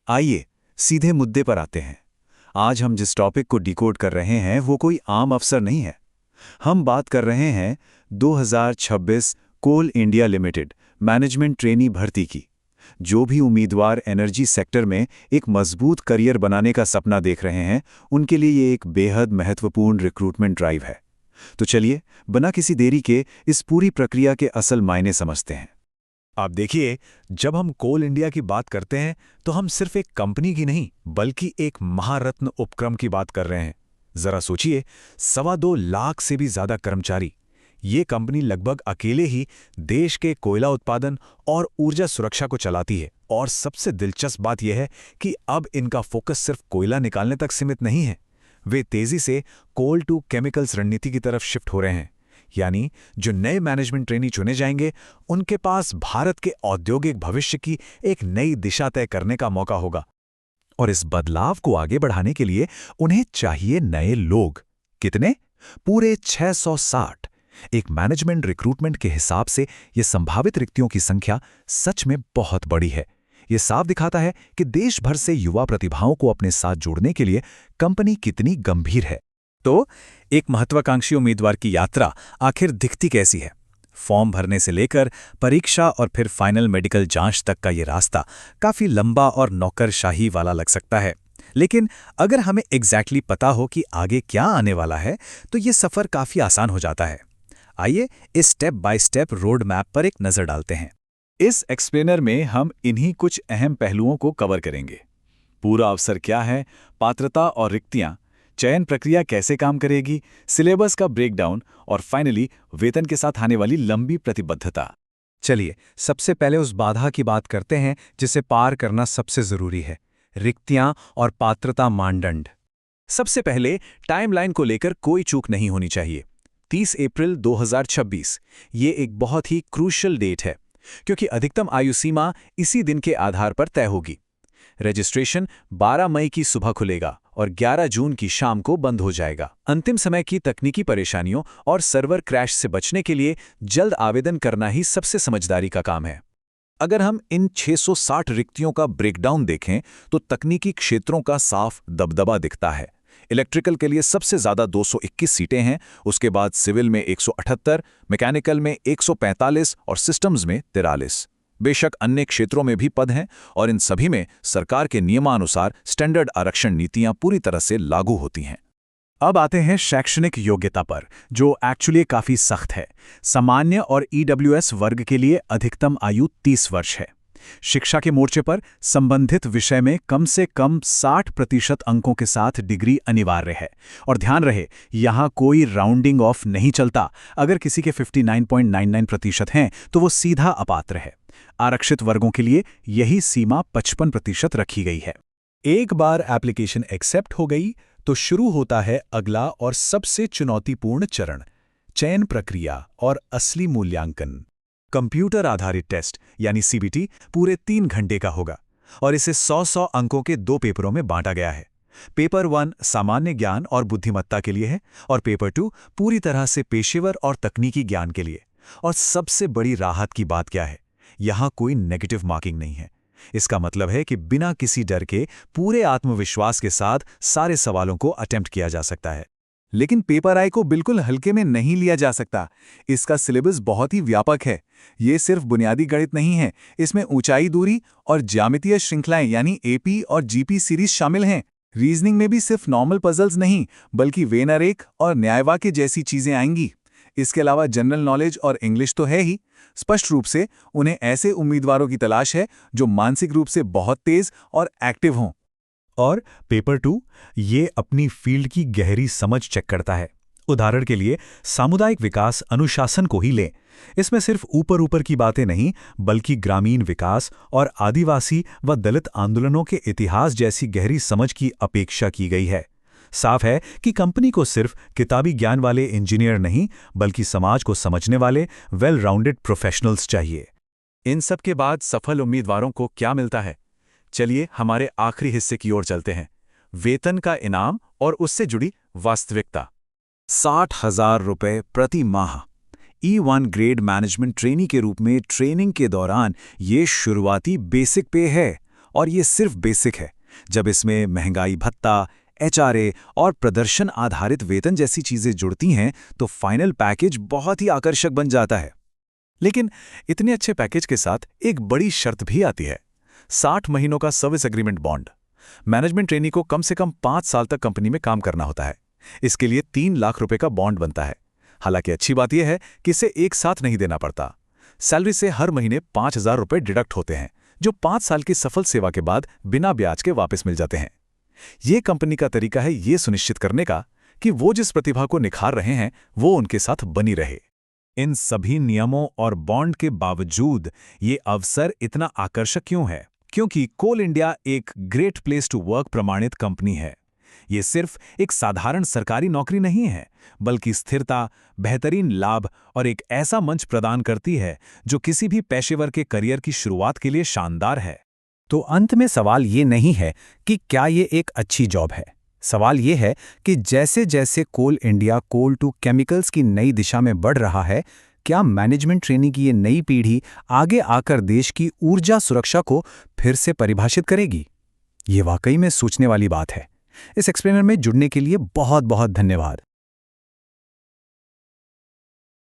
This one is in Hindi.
आइए सीधे मुद्दे पर आते हैं। आज हम जिस टॉपिक को डिकोड कर रहे हैं वो कोई आम अफसर नहीं है। हम बात कर रहे हैं 2026 कोल इंडिया लिमिटेड मैनेजमेंट ट्रेनी भर्ती की। जो भी उम्मीदवार एनर्जी सेक्टर में एक मजबूत करियर बनाने का सपना देख रहे हैं, उनके लिए ये एक बेहद महत्वपूर्ण रिक्रूटमेंट ड्राइव है। तो चलिए, बिना किसी देरी के इस पूरी प्रक्रिया के असल मायने समझते हैं। आप देखिए, जब हम कोल इंडिया की बात करते हैं तो हम सिर्फ एक कंपनी की नहीं बल्कि एक महारत्न उपक्रम की बात कर रहे हैं। जरा सोचिए, 2.25 लाख से भी ज्यादा कर्मचारी। ये कंपनी लगभग अकेले ही देश के कोयला उत्पादन और ऊर्जा सुरक्षा को चलाती है। और सबसे दिलचस्प बात यह है कि अब इनका फोकस सिर्फ कोयला निकालने तक सीमित नहीं है। वे तेजी से कोल टू केमिकल्स रणनीति की तरफ शिफ्ट हो रहे हैं। यानी जो नए मैनेजमेंट ट्रेनी चुने जाएंगे, उनके पास भारत के औद्योगिक भविष्य की एक नई दिशा तय करने का मौका होगा। और इस बदलाव को आगे बढ़ाने के लिए उन्हें चाहिए नए लोग। कितने? पूरे 660। एक मैनेजमेंट रिक्रूटमेंट के हिसाब से यह संभावित रिक्तियों की संख्या सच में बहुत बड़ी है। यह साफ दिखाता है कि देश भर से युवा प्रतिभाओं को अपने साथ जोड़ने के लिए कंपनी कितनी गंभीर है। तो एक महत्वाकांक्षी उम्मीदवार की यात्रा आखिर दिखती कैसी है? फॉर्म भरने से लेकर परीक्षा और फिर फाइनल मेडिकल जांच तक का ये रास्ता काफी लंबा और नौकरशाही वाला लग सकता है। लेकिन अगर हमें एग्जैक्टली पता हो कि आगे क्या आने वाला है, तो ये सफर काफी आसान हो जाता है। आइए इस step by step road map पर एक नजर डालते हैं। इस एक्सप्लेनर में हम इन्हीं कुछ अहम पहलुओं को कवर करेंगे। पूरा अवसर क्या है, पात्रता और रिक्तियां, चयन प्रक्रिया कैसे काम करेगी, सिलेबस का ब्रेकडाउन और फाइनली वेतन के साथ आने वाली लंबी प्रतिबद्धता। चलिए सबसे पहले उस बाधा की बात करते हैं जिसे पार करना सबसे जरूरी है, रिक्तियां और पात्रता मानदंड। सबसे पहले टाइमलाइन को लेकर कोई चूक नहीं होनी चाहिए। 30 अप्रैल 2026 ये एक बहुत ही क्रूशियल डेट है, क्योंकि अधिकतम आयु सीमा इसी दिन के आधार पर तय होगी। रजिस्ट्रेशन 12 मई की सुबह खुलेगा और 11 जून की शाम को बंद हो जाएगा। अंतिम समय की तकनीकी परेशानियों और सर्वर क्रैश से बचने के लिए जल्द आवेदन करना ही सबसे समझदारी का काम है। अगर हम इन 660 रिक्तियों का ब्रेकडाउन देखें तो तकनीकी क्षेत्रों का साफ दबदबा दिखता है। इलेक्ट्रिकल के लिए सबसे ज्यादा 221 सीटें हैं, उसके बाद सिविल में 178, मैकेनिकल में 145 और सिस्टम्स में 43। बेशक अन्य क्षेत्रों में भी पद हैं और इन सभी में सरकार के नियमानुसार स्टैंडर्ड आरक्षण नीतियां पूरी तरह से लागू होती हैं। अब आते हैं शैक्षणिक योग्यता पर, जो एक्चुअली काफी सख्त है। सामान्य और ईडब्ल्यूएस वर्ग के लिए अधिकतम आयु 30 वर्ष है। शिक्षा के मोर्चे पर संबंधित विषय में कम से कम 60% अंकों के साथ डिग्री अनिवार्य है। और ध्यान रहे, यहां कोई राउंडिंग ऑफ नहीं चलता। अगर किसी के 59.99% हैं तो वो सीधा अपात्र है। आरक्षित वर्गों के लिए यही सीमा 55% रखी गई है। एक बार एप्लीकेशन एक्सेप्ट हो गई तो शुरू होता है अगला और सबसे चुनौतीपूर्ण चरण, चयन प्रक्रिया और असली मूल्यांकन। कंप्यूटर आधारित टेस्ट यानी सीबीटी पूरे 3 घंटे का होगा और इसे 100 अंकों के 2 पेपरों में बांटा गया है। पेपर 1 सामान्य ज्ञान और बुद्धिमत्ता के लिए है और पेपर 2 पूरी तरह से पेशेवर और तकनीकी ज्ञान के लिए। और सबसे बड़ी राहत की बात क्या है? यहां कोई नेगेटिव मार्किंग नहीं है। इसका मतलब है कि बिना किसी डर के पूरे आत्मविश्वास के साथ सारे सवालों को अटेम्प्ट किया जा सकता है। लेकिन पेपर आई को बिल्कुल हल्के में नहीं लिया जा सकता। इसका सिलेबस बहुत ही व्यापक है। ये सिर्फ बुनियादी गणित नहीं है, इसमें ऊंचाई दूरी और ज्यामितीय श्रृंखलाएं यानी एपी और जीपी सीरीज शामिल हैं। रीजनिंग में भी सिर्फ नॉर्मल पजल्स नहीं बल्कि वेनरेक और न्यायवाक्य जैसी चीजें आएंगी। इसके अलावा जनरल नॉलेज और इंग्लिश तो है ही। स्पष्ट रूप से उन्हें ऐसे उम्मीदवारों की तलाश है जो मानसिक रूप से बहुत तेज और एक्टिव हों। और पेपर 2 ये अपनी फील्ड की गहरी समझ चेक करता है। उदाहरण के लिए सामुदायिक विकास अनुशासन को ही लें। इसमें सिर्फ ऊपर ऊपर की बातें नहीं बल्कि ग्रामीण विकास और आदिवासी व दलित आंदोलनों के इतिहास जैसी गहरी समझ की अपेक्षा की गई है। साफ है कि कंपनी को सिर्फ किताबी ज्ञान वाले इंजीनियर नहीं बल्कि समाज को समझने वाले वेल राउंडेड प्रोफेशनल्स चाहिए। इन सब के बाद सफल उम्मीदवारों को क्या मिलता है? चलिए हमारे आखिरी हिस्से की ओर चलते हैं, वेतन का इनाम और उससे जुड़ी वास्तविकता। 60,000 रुपये प्रति माह E1 ग्रेड मैनेजमेंट ट्रेनी के रूप में ट्रेनिंग के दौरान ये शुरुआती बेसिक पे है और ये सिर्फ बेसिक है। जब इसमें महंगाई भत्ता, एचआरए और प्रदर्शन आधारित वेतन जैसी चीजें जुड़ती हैं तो फाइनल पैकेज बहुत ही आकर्षक बन जाता है। लेकिन इतने अच्छे पैकेज के साथ एक बड़ी शर्त भी आती है, 60 महीनों का service agreement bond. Management trainee को कम से कम 5 साल तक कंपनी में काम करना होता है। इसके लिए 3 लाख रुपए का बॉन्ड बनता है। हालांकि अच्छी बात यह है कि इसे एक साथ नहीं देना पड़ता। सैलरी से हर महीने 5,000 रुपए डिडक्ट होते हैं, जो 5 साल की सफल सेवा के बाद बिना ब्याज के वापस मिल जाते हैं। ये कंपनी का तरीका है ये सुनिश्चित करने का कि वो जिस प्रतिभा को निखार रहे हैं वो उनके साथ बनी रहे। इन सभी नियमों और बॉन्ड के बावजूद ये अवसर इतना आकर्षक क्यों है? क्योंकि कोल इंडिया एक ग्रेट प्लेस टू वर्क प्रमाणित कंपनी है। ये सिर्फ एक साधारण सरकारी नौकरी नहीं है, बल्कि स्थिरता, बेहतरीन लाभ और एक ऐसा मंच प्रदान करती है जो किसी भी पेशेवर के करियर की शुरुआत के लिए शानदार है। तो अंत में सवाल ये नहीं है कि क्या ये एक अच्छी जॉब है। सवाल ये है कि जैसे जैसे कोल इंडिया कोल टू केमिकल्स की नई दिशा में बढ़ रहा है, क्या मैनेजमेंट ट्रेनिंग की ये नई पीढ़ी आगे आकर देश की ऊर्जा सुरक्षा को फिर से परिभाषित करेगी? ये वाकई में सोचने वाली बात है। इस एक्सप्लेनर में जुड़ने के लिए बहुत बहुत धन्यवाद।